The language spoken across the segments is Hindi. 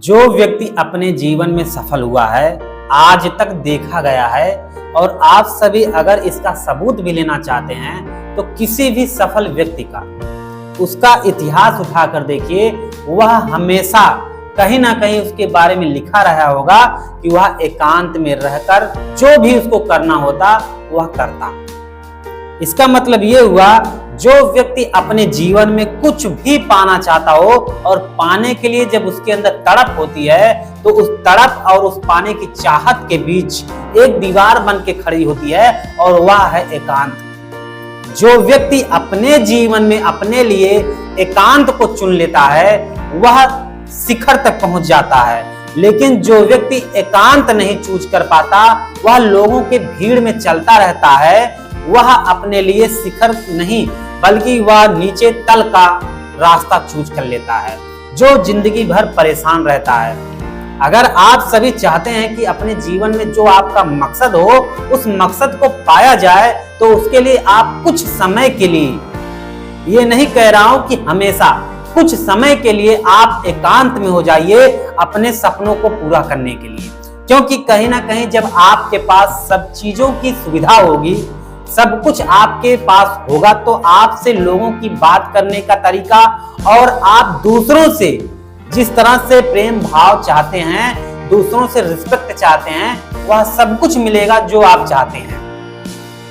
जो व्यक्ति अपने जीवन में सफल हुआ है, आज तक देखा गया है, और आप सभी अगर इसका सबूत भी लेना चाहते हैं तो किसी भी सफल व्यक्ति का उसका इतिहास उठाकर देखिए, वह हमेशा कहीं ना कहीं उसके बारे में लिखा रहा होगा कि वह एकांत में रहकर जो भी उसको करना होता वह करता। इसका मतलब यह हुआ, जो व्यक्ति अपने जीवन में कुछ भी पाना चाहता हो और पाने के लिए जब उसके अंदर तड़प होती है तो उस तड़प और उस पाने की चाहत के बीच एक दीवार बन के खड़ी होती है और वह है एकांत। जो व्यक्ति अपने जीवन में अपने लिए एकांत को चुन लेता है वह शिखर तक पहुंच जाता है, लेकिन जो व्यक्ति एकांत नहीं चूज कर पाता वह लोगों के भीड़ में चलता रहता है, वह अपने लिए शिखर नहीं बल्कि वह नीचे तल का रास्ता चूज कर लेता है, जो जिंदगी भर परेशान रहता है। अगर आप सभी चाहते हैं कि अपने जीवन में जो आपका मकसद हो उस मकसद को पाया जाए तो उसके लिए आप कुछ समय के लिए, ये नहीं कह रहा हूं कि हमेशा, कुछ समय के लिए आप एकांत में हो जाइए अपने सपनों को पूरा करने के लिए। क्योंकि कहीं ना कहीं जब आपके पास सब चीजों की सुविधा होगी, सब कुछ आपके पास होगा, तो आपसे लोगों की बात करने का तरीका और आप दूसरों से जिस तरह से प्रेम भाव चाहते हैं, दूसरों से रिस्पेक्ट चाहते हैं, वह सब कुछ मिलेगा जो आप चाहते हैं।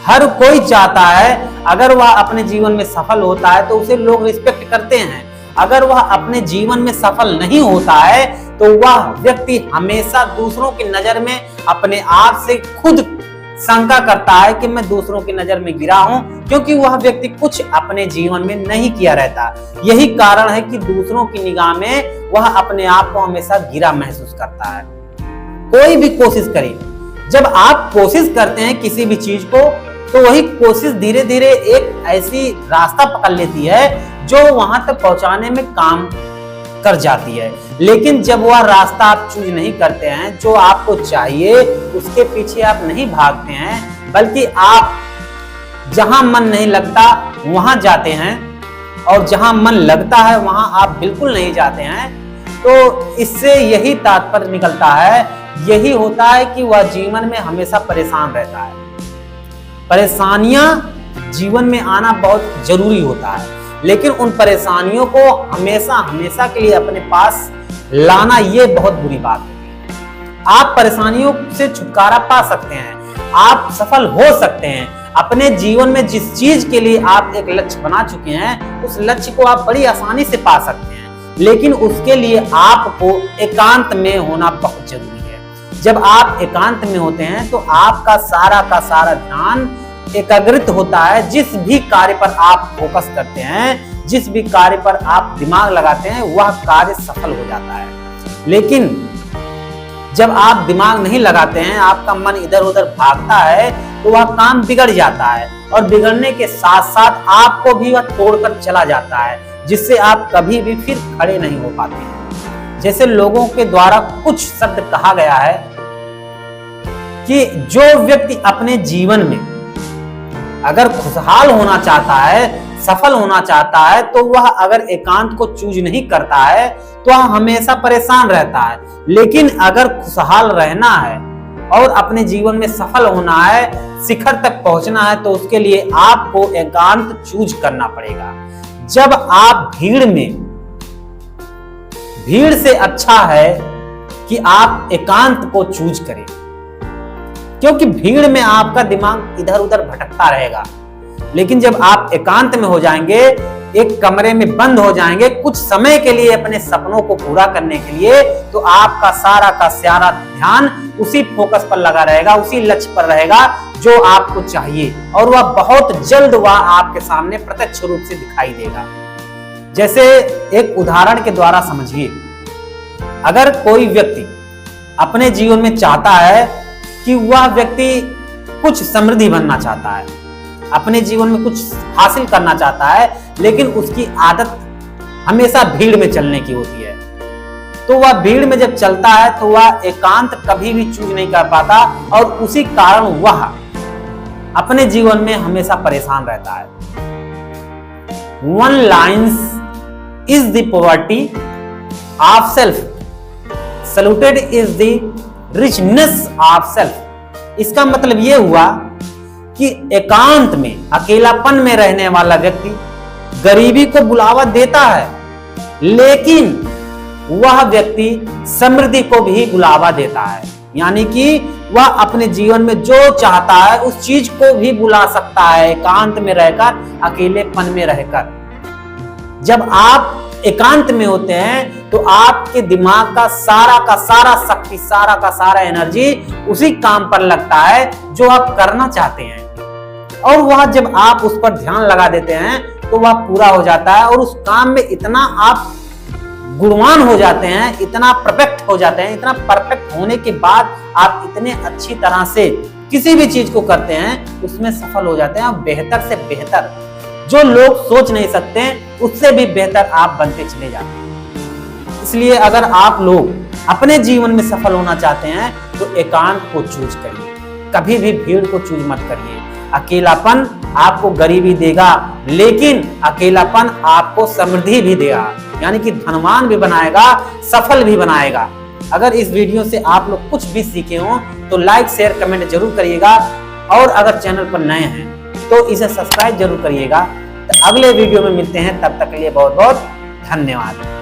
हर कोई चाहता है अगर वह अपने जीवन में सफल होता है तो उसे लोग रिस्पेक्ट करते हैं। अगर वह अपने जीवन में सफल नहीं होता है तो वह व्यक्ति हमेशा दूसरों की नजर में अपने आप से खुद शंका करता है कि मैं दूसरों की नजर में गिरा हूं, क्योंकि वह व्यक्ति कुछ अपने जीवन में नहीं किया रहता। यही कारण है कि दूसरों की निगाह में वह अपने आप को हमेशा गिरा महसूस करता है। कोई भी कोशिश करे, जब आप कोशिश करते हैं किसी भी चीज को तो वही कोशिश धीरे धीरे एक ऐसी रास्ता पकड़ लेती है जो वहां तक पहुंचाने में काम कर जाती है। लेकिन जब वह रास्ता आप चूज नहीं करते हैं, जो आपको चाहिए उसके पीछे आप नहीं भागते हैं, बल्कि आप जहां मन नहीं लगता वहां जाते हैं और जहां मन लगता है वहां आप बिल्कुल नहीं जाते हैं, तो इससे यही तात्पर्य निकलता है, यही होता है कि वह जीवन में हमेशा परेशान रहता है। परेशानियां जीवन में आना बहुत जरूरी होता है, लेकिन उन परेशानियों को हमेशा हमेशा के लिए अपने पास लाना ये बहुत बुरी बात है। आप परेशानियों से छुटकारा पा सकते हैं, आप सफल हो सकते हैं। अपने जीवन में जिस चीज के लिए आप एक लक्ष्य बना चुके हैं उस लक्ष्य को आप बड़ी आसानी से पा सकते हैं, लेकिन उसके लिए आपको एकांत में होना बहुत जरूरी है। जब आप एकांत में होते हैं तो आपका सारा का सारा ध्यान एकाग्रित होता है। जिस भी कार्य पर आप फोकस करते हैं, जिस भी कार्य पर आप दिमाग लगाते हैं, वह कार्य सफल हो जाता है। लेकिन जब आप दिमाग नहीं लगाते हैं, आपका मन इधर उधर भागता है, तो वह काम बिगड़ जाता है और बिगड़ने के साथ साथ आपको भी वह तोड़कर चला जाता है, जिससे आप कभी भी फिर खड़े नहीं हो पाते हैं। जैसे लोगों के द्वारा कुछ शब्द कहा गया है कि जो व्यक्ति अपने जीवन में अगर खुशहाल होना चाहता है, सफल होना चाहता है, तो वह अगर एकांत को चूज नहीं करता है तो वह हमेशा परेशान रहता है। लेकिन अगर खुशहाल रहना है और अपने जीवन में सफल होना है, शिखर तक पहुंचना है, तो उसके लिए आपको एकांत चूज करना पड़ेगा। जब आप भीड़ से अच्छा है कि आप एकांत को चूज करें, क्योंकि भीड़ में आपका दिमाग इधर उधर भटकता रहेगा। लेकिन जब आप एकांत में हो जाएंगे, एक कमरे में बंद हो जाएंगे कुछ समय के लिए अपने सपनों को पूरा करने के लिए, तो आपका सारा का सारा ध्यान उसी फोकस पर लगा रहेगा, उसी लक्ष्य पर रहेगा जो आपको चाहिए, और वह बहुत जल्द वह आपके सामने प्रत्यक्ष रूप से दिखाई देगा। जैसे एक उदाहरण के द्वारा समझिए, अगर कोई व्यक्ति अपने जीवन में चाहता है कि वह व्यक्ति कुछ समृद्धि बनना चाहता है, अपने जीवन में कुछ हासिल करना चाहता है, लेकिन उसकी आदत हमेशा भीड़ में चलने की होती है, तो वह भीड़ में जब चलता है तो वह एकांत कभी भी चूज नहीं कर पाता और उसी कारण वह अपने जीवन में हमेशा परेशान रहता है। One lines is the poverty of self। Saluted is the richness of self. इसका मतलब यह हुआ कि एकांत में, अकेलापन में रहने वाला व्यक्ति गरीबी को बुलावा देता है, लेकिन वह व्यक्ति समृद्धि को भी बुलावा देता है। यानी कि वह अपने जीवन में जो चाहता है उस चीज को भी बुला सकता है एकांत में रहकर, अकेलेपन में रहकर। जब आप एकांत में होते हैं तो आपके दिमाग का सारा शक्ति, सारा का सारा एनर्जी उसी काम पर लगता है जो आप करना चाहते हैं, और वह जब आप उस पर ध्यान लगा देते हैं तो वह पूरा हो जाता है, और उस काम में इतना आप गुणवान हो जाते हैं, इतना परफेक्ट हो जाते हैं, इतना परफेक्ट होने के बाद आप इतने अच्छी तरह से किसी भी चीज को करते हैं उसमें सफल हो जाते हैं, और बेहतर से बेहतर जो लोग सोच नहीं सकते उससे भी बेहतर आप बनते चले जाते हैं। इसलिए अगर आप लोग अपने जीवन में सफल होना चाहते हैं तो एकांत को चूज करिए, कभी भी भीड़ को चूज मत करिए। अकेलापन आपको गरीबी देगा, लेकिन अकेलापन आपको समृद्धि भी देगा, यानी कि धनवान भी बनाएगा, सफल भी बनाएगा। अगर इस वीडियो से आप लोग कुछ भी सीखे हो तो लाइक शेयर कमेंट जरूर करिएगा, और अगर चैनल पर नए हैं तो इसे सब्सक्राइब जरूर करिएगा। तो अगले वीडियो में मिलते हैं, तब तक के लिए बहुत बहुत धन्यवाद।